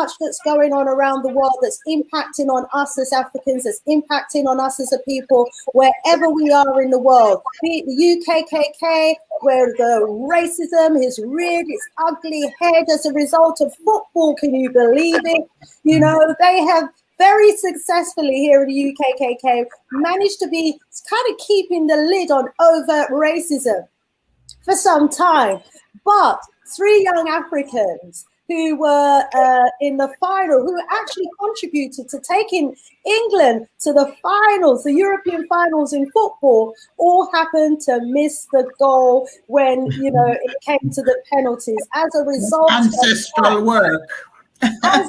much that's going on around the world that's impacting on us as Africans, that's impacting on us as a people, wherever we are in the world. Be it the UKKK, where the racism has reared its ugly head as a result of football. Can you believe it? You know, they have very successfully here in the UKKK managed to be kind of keeping the lid on overt racism for some time. But 3 young Africans who were in the final, who actually contributed to taking England to the finals, the European finals in football, all happened to miss the goal when, you know, it came to the penalties. As a result, ancestral work. As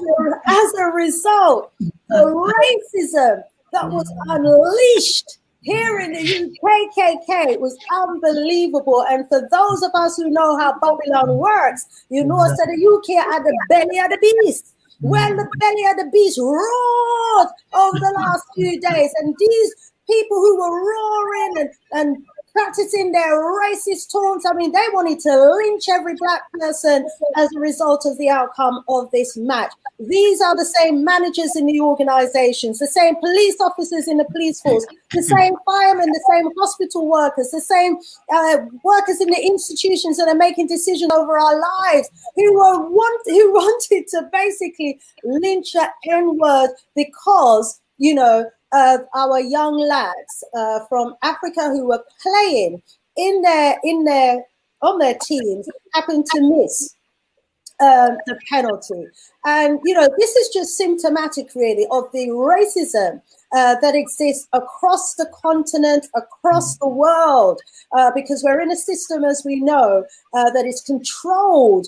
a result, the racism that was unleashed here in the UKKK was unbelievable. And for those of us who know how Babylon works, you know that the UK are the belly of the beast. When the belly of the beast roared over the last few days, and these people who were roaring and practicing their racist taunts, I mean, they wanted to lynch every black person as a result of the outcome of this match. These are the same managers in the organizations, the same police officers in the police force, the same firemen, the same hospital workers, the same workers in the institutions that are making decisions over our lives, who wanted to basically lynch the N-word because, you know, of our young lads from Africa who were playing on their teams happened to miss the penalty. And, you know, this is just symptomatic really of the racism that exists across the continent, across the world, because we're in a system, as we know, that is controlled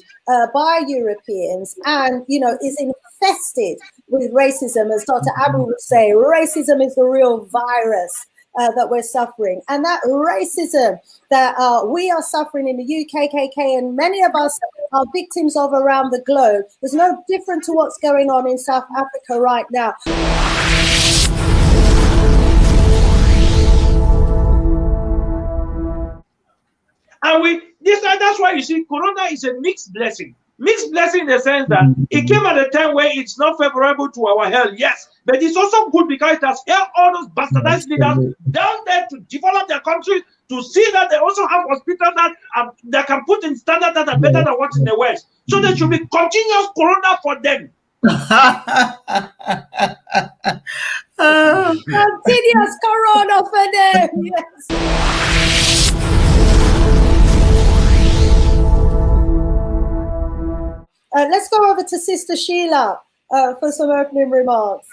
by Europeans and, you know, is infested with racism. As Dr. Abu would say, racism is the real virus that we're suffering. And that racism that we are suffering in the UKKK and many of us are victims of around the globe is no different to what's going on in South Africa right now. And that's why you see Corona is a mixed blessing. Mixed blessing in the sense that it came at a time where it's not favorable to our health, yes, but it's also good because it has helped all those bastardized leaders down there to develop their country, to see that they also have hospitals that can put in standards that are better than what's in the West. So there should be continuous Corona for them. Continuous Corona for them, yes. Let's go over to Sister Sheila for some opening remarks.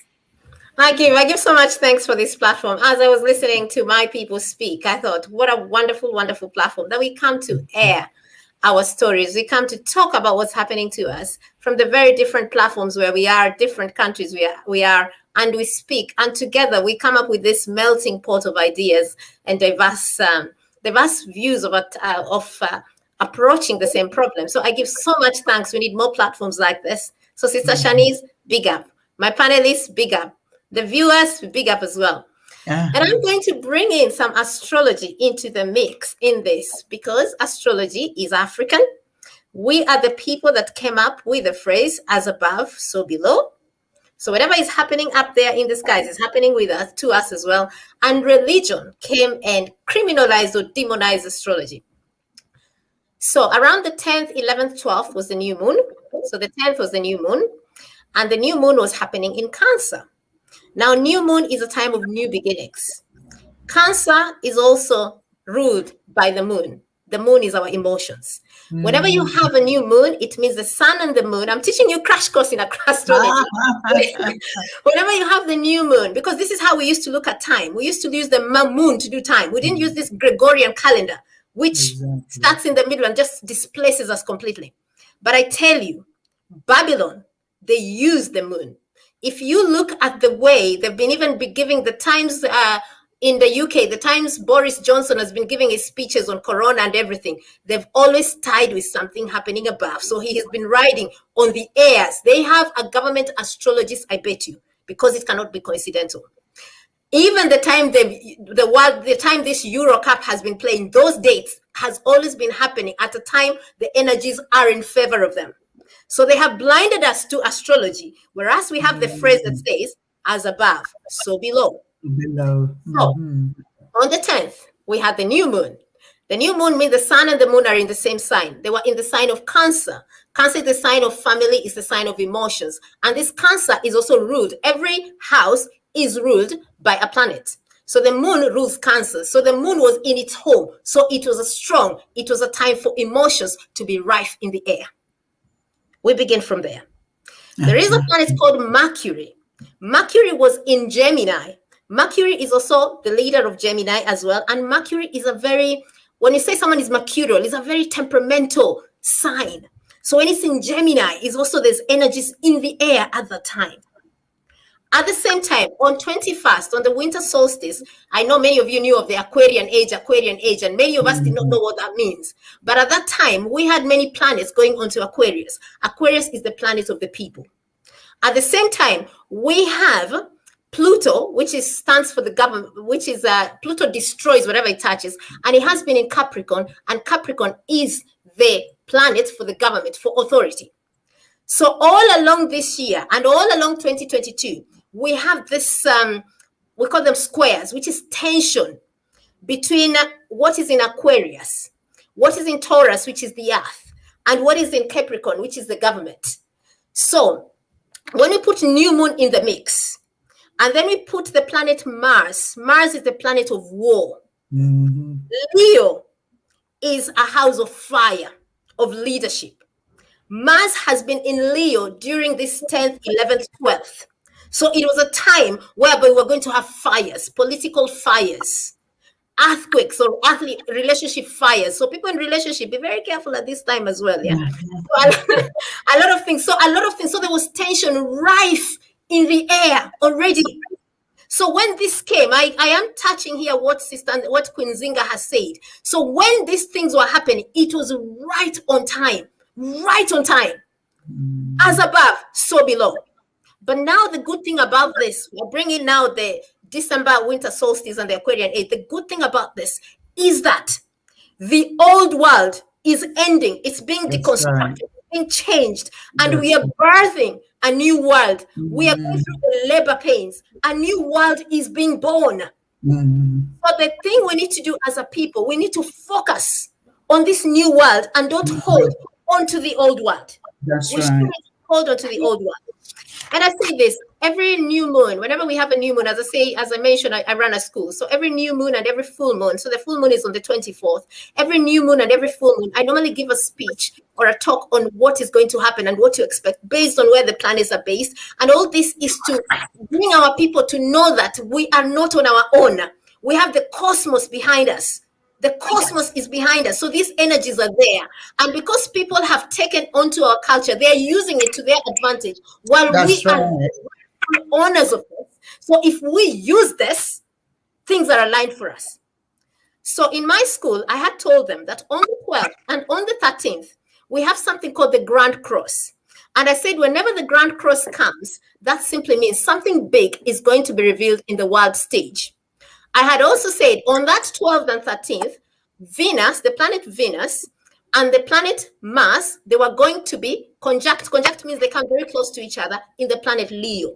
I give so much thanks for this platform. As I was listening to my people speak, I thought, what a wonderful, wonderful platform that we come to air our stories. We come to talk about what's happening to us from the very different platforms where we are, different countries we are, and we speak. And together we come up with this melting pot of ideas and diverse views of approaching the same problem. So I give so much thanks. We need more platforms like this. So Sister Shanice, big up. My panelists, big up. The viewers, big up as well. And I'm going to bring in some astrology into the mix in this because astrology is African. We are the people that came up with the phrase as above, so below. So whatever is happening up there in the skies is happening with us, to us as well. And religion came and criminalized or demonized astrology. So around the 10th, 11th, 12th was the new moon. So the 10th was the new moon. And the new moon was happening in Cancer. Now, new moon is a time of new beginnings. Cancer is also ruled by the moon. The moon is our emotions. Whenever you have a new moon, it means the sun and the moon. I'm teaching you crash course in astrology. Whenever you have the new moon, because this is how we used to look at time. We used to use the moon to do time. We didn't use this Gregorian calendar, which starts in the middle and just displaces us completely. But I tell you, Babylon, they use the moon. If you look at the way they've been even giving the times in the UK, the times Boris Johnson has been giving his speeches on Corona and everything, they've always tied with something happening above. So he has been riding on the airs. They have a government astrologist, I bet you, because it cannot be coincidental. Even the time the time this Euro Cup has been playing, those dates has always been happening at a time the energies are in favor of them. So they have blinded us to astrology, whereas we have the phrase that says, as above, so below. So on the 10th, we had the new moon. The new moon means the sun and the moon are in the same sign. They were in the sign of Cancer. Cancer is the sign of family, is the sign of emotions. And this Cancer is also ruled. Every house is ruled by a planet. So the moon rules Cancer. So the moon was in its home. So it was it was a time for emotions to be rife in the air. We begin from there. There is a planet called Mercury. Mercury was in Gemini. Mercury is also the leader of Gemini as well. And Mercury is when you say someone is mercurial, it's a very temperamental sign. So when it's in Gemini, it's also there's energies in the air at that time. At the same time, on 21st, on the winter solstice, I know many of you knew of the Aquarian age, and many of us did not know what that means. But at that time, we had many planets going onto Aquarius. Aquarius is the planet of the people. At the same time, we have Pluto, which stands for the government, which is Pluto destroys whatever it touches, and it has been in Capricorn, and Capricorn is the planet for the government, for authority. So all along this year and all along 2022, we have this, we call them squares, which is tension between what is in Aquarius, what is in Taurus, which is the earth, and what is in Capricorn, which is the government. So when we put new moon in the mix, and then we put the planet Mars. Mars is the planet of war. Leo is a house of fire, of leadership. Mars has been in Leo during this 10th, 11th, 12th. So it was a time whereby we were going to have fires, political fires, earthquakes, or relationship fires. So people in relationship, be very careful at this time as well. Yeah, so a lot of things. So there was tension rife in the air already. So when this came, I am touching here what Queen Enzinger has said. So when these things were happening, it was right on time. Right on time. As above, so below. But now the good thing about this, we're bringing now the December winter solstice and the Aquarian age. The good thing about this is that the old world is ending. It's being deconstructed, being changed, and we are birthing a new world. We are going through the labor pains. A new world is being born. But the thing we need to do as a people, we need to focus on this new world and don't hold onto the old world. We should hold on to the old world. And I say this, every new moon, whenever we have a new moon, as I mentioned, I run a school. So every new moon and every full moon, so the full moon is on the 24th. Every new moon and every full moon, I normally give a speech or a talk on what is going to happen and what to expect based on where the planets are based. And all this is to bring our people to know that we are not on our own. We have the cosmos behind us. The cosmos is behind us. So these energies are there. And because people have taken onto our culture, they are using it to their advantage while we are owners of this. So if we use this, things are aligned for us. So in my school, I had told them that on the 12th and on the 13th, we have something called the Grand Cross. And I said, whenever the Grand Cross comes, that simply means something big is going to be revealed in the world stage. I had also said on that 12th and 13th, Venus, the planet Venus, and the planet Mars, they were going to be conjunct. Conjunct means they come very close to each other in the planet Leo.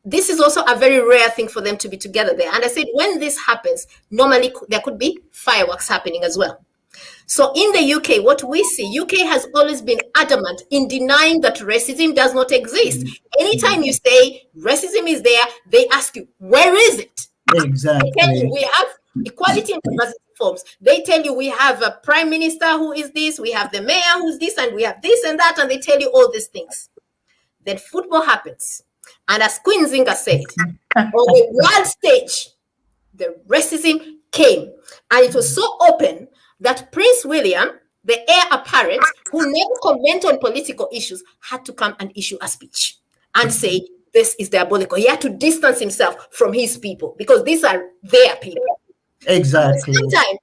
This is also a very rare thing for them to be together there. And I said, when this happens, normally there could be fireworks happening as well. So in the UK, what we see, UK has always been adamant in denying that racism does not exist. Anytime you say racism is there, they ask you, where is it? Exactly. They tell you we have equality in diversity forms. They tell you we have a prime minister who is this, we have the mayor who's this, and we have this and that, and they tell you all these things. Then football happens. And as Queen Enzinger said, on the world stage, the racism came. And it was so open that Prince William, the heir apparent, who never comment on political issues, had to come and issue a speech and say, this is diabolical. He had to distance himself from his people because these are their people. Exactly. At the same time,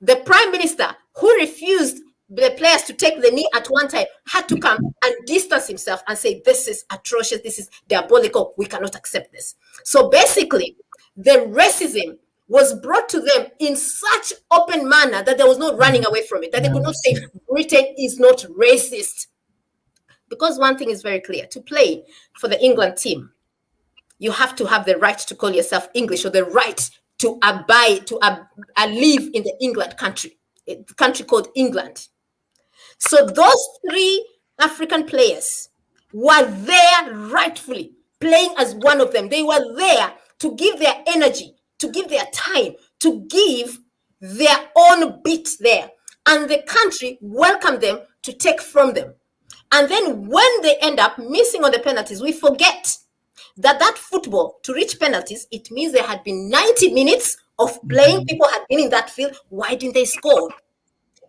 the prime minister who refused the players to take the knee at one time had to come and distance himself and say, this is atrocious, this is diabolical, we cannot accept this. So basically, the racism was brought to them in such open manner that there was no running away from it, that they could not say Britain is not racist. Because one thing is very clear: to play for the England team, you have to have the right to call yourself English, or the right to abide, to live in the England country, the country called England. So those 3 African players were there rightfully, playing as one of them. They were there to give their energy, to give their time, to give their own bit there. And the country welcomed them to take from them. And then when they end up missing on the penalties, we forget that football, to reach penalties, it means there had been 90 minutes of playing. People had been in that field. Why didn't they score?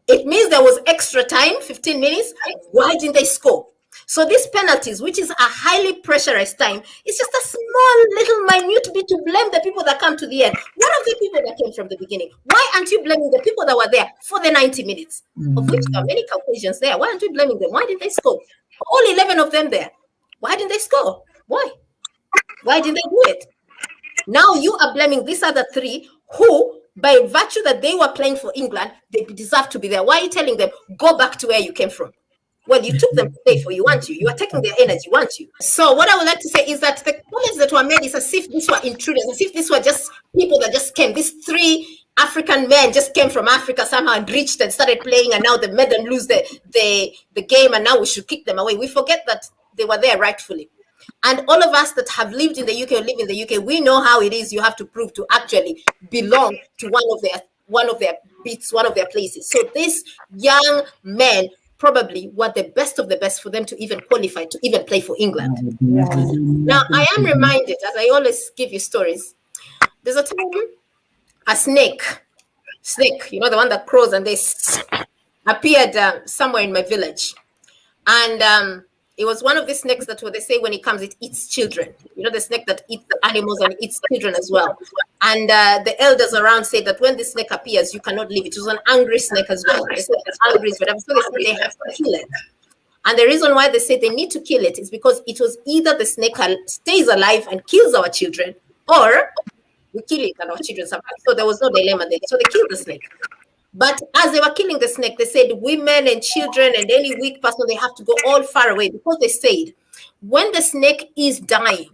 It means there was extra time, 15 minutes. Why didn't they score? So these penalties, which is a highly pressurized time, is just a small, little, minute bit to blame the people that come to the end. What of the people that came from the beginning? Why aren't you blaming the people that were there for the 90 minutes, of which there are many Caucasians there? Why aren't you blaming them? Why didn't they score? All 11 of them there. Why didn't they score? Why? Why didn't they do it? Now you are blaming these other 3 who, by virtue that they were playing for England, they deserve to be there. Why are you telling them, go back to where you came from? Well, you took them to play for you, weren't you? You are taking their energy, weren't you? So what I would like to say is that the comments that were made is as if these were intruders, as if these were just people that just came. These 3 African men just came from Africa somehow and reached and started playing, and now they made them lose the game, and now we should kick them away. We forget that they were there rightfully. And all of us that have lived in the UK or live in the UK, we know how it is. You have to prove to actually belong to one of their bits, one of their places. So these young men probably were the best of the best for them to even qualify to even play for England. Now, I am reminded, as I always give you stories, there's a time a snake, you know, the one that crawls, and they appeared somewhere in my village. And it was one of the snakes that, what they say, when it comes, it eats children. You know, the snake that eats the animals and eats children as well. And the elders around say that when this snake appears, you cannot leave it. It was an angry snake as well. They said it's angry, but so they said they have to kill it. And the reason why they say they need to kill it is because it was either the snake stays alive and kills our children, or we kill it and our children suffer. So there was no dilemma there. So they killed the snake. But as they were killing the snake, they said women and children and any weak person, they have to go all far away, because they said when the snake is dying,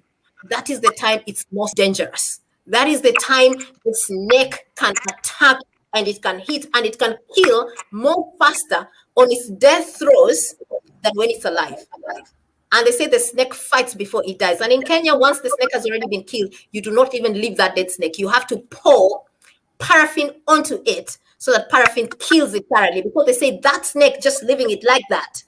that is the time it's most dangerous. That is the time the snake can attack, and it can hit, and it can kill more faster on its death throes than when it's alive. And they say the snake fights before it dies. And in Kenya, once the snake has already been killed, you do not even leave that dead snake. You have to pour paraffin onto it, so that paraffin kills it thoroughly, because they say that snake, just leaving it like that,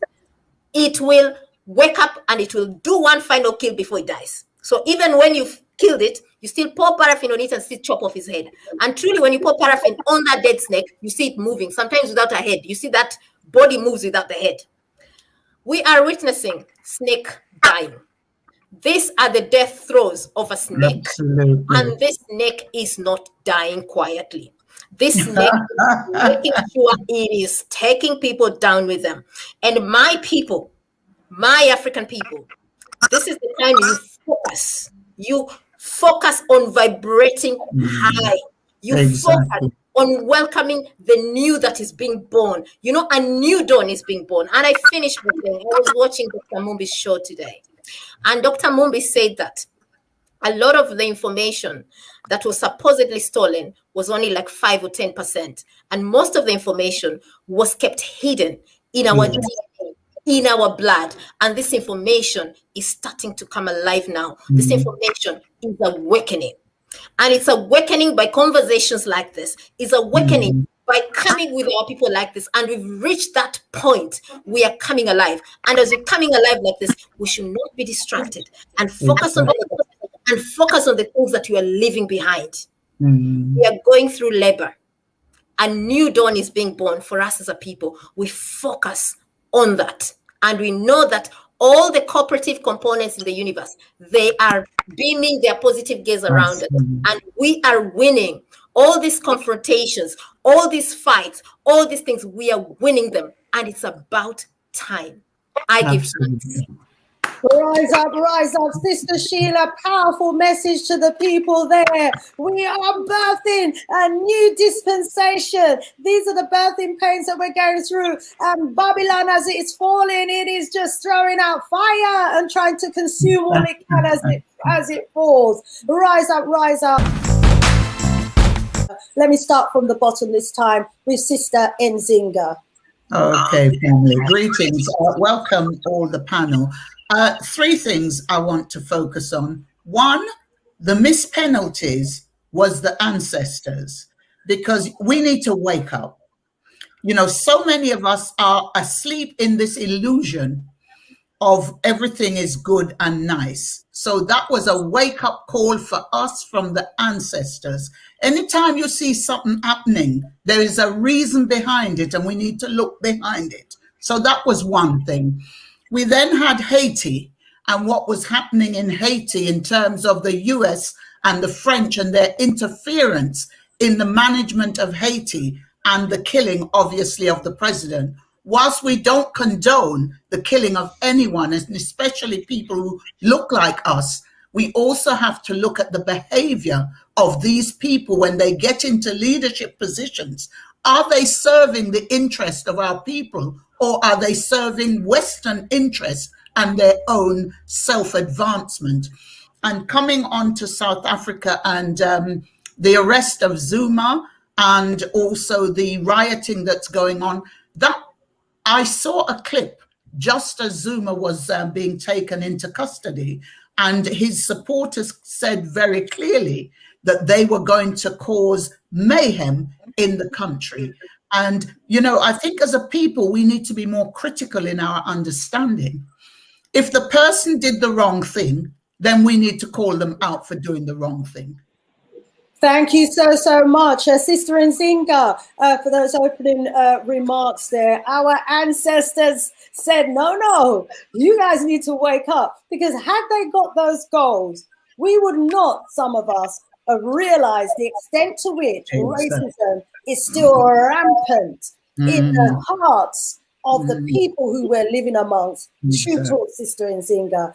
it will wake up and it will do one final kill before it dies. So even when you've killed it, you still pour paraffin on it and still chop off his head. And truly, when you pour paraffin on that dead snake, you see it moving, sometimes without a head. You see that body moves without the head. We are witnessing snake dying. These are the death throes of a snake. Absolutely. And this snake is not dying quietly. This snake is making sure it is taking people down with them. And my people, my African people, this is the time you focus. You focus on vibrating high. You focus on welcoming the new that is being born. You know, a new dawn is being born. And I finished with them. I was watching Dr. Mumbi's show today. And Dr. Mumbi said that a lot of the information that was supposedly stolen was only like 5 or 10%. And most of the information was kept hidden in our DNA, in our blood. And this information is starting to come alive now. This information is awakening. And it's awakening by conversations like this. It's awakening by coming with our people like this. And we've reached that point. We are coming alive. And as we're coming alive like this, we should not be distracted and focus on the things that we are leaving behind. We are going through labor. A new dawn is being born for us as a people. We focus on that. And we know that all the cooperative components in the universe, they are beaming their positive gaze around us. And we are winning all these confrontations, all these fights, all these things. We are winning them. And it's about time. I give thanks. Rise up, Sister Sheila. Powerful message to the people there. We are birthing a new dispensation. These are the birthing pains that we're going through. And Babylon, as it is falling, it is just throwing out fire and trying to consume all it can as it falls. Rise up, rise up. Let me start from the bottom this time with Sister Enzinger. Okay, family. Greetings. Welcome all the panel. Three things I want to focus on. One, the missed penalties was the ancestors, because we need to wake up. You know, so many of us are asleep in this illusion of everything is good and nice. So that was a wake-up call for us from the ancestors. Anytime you see something happening, there is a reason behind it, and we need to look behind it. So that was one thing. We then had Haiti and what was happening in Haiti in terms of the US and the French and their interference in the management of Haiti and the killing, obviously, of the president. Whilst we don't condone the killing of anyone, and especially people who look like us, we also have to look at the behavior of these people when they get into leadership positions. Are they serving the interest of our people, or are they serving Western interests and their own self-advancement? And coming on to South Africa and the arrest of Zuma and also the rioting that's going on, that I saw a clip just as Zuma was being taken into custody, and his supporters said very clearly that they were going to cause mayhem in the country. And, you know, I think as a people, we need to be more critical in our understanding. If the person did the wrong thing, then we need to call them out for doing the wrong thing. Thank you so much, Sister Enzinger, for those opening remarks there. Our ancestors said, no, you guys need to wake up, because had they got those goals, we would not, some of us, have realized the extent to which racism is still rampant in the hearts of the people who we're living amongst. True talk, Sister Enzinger.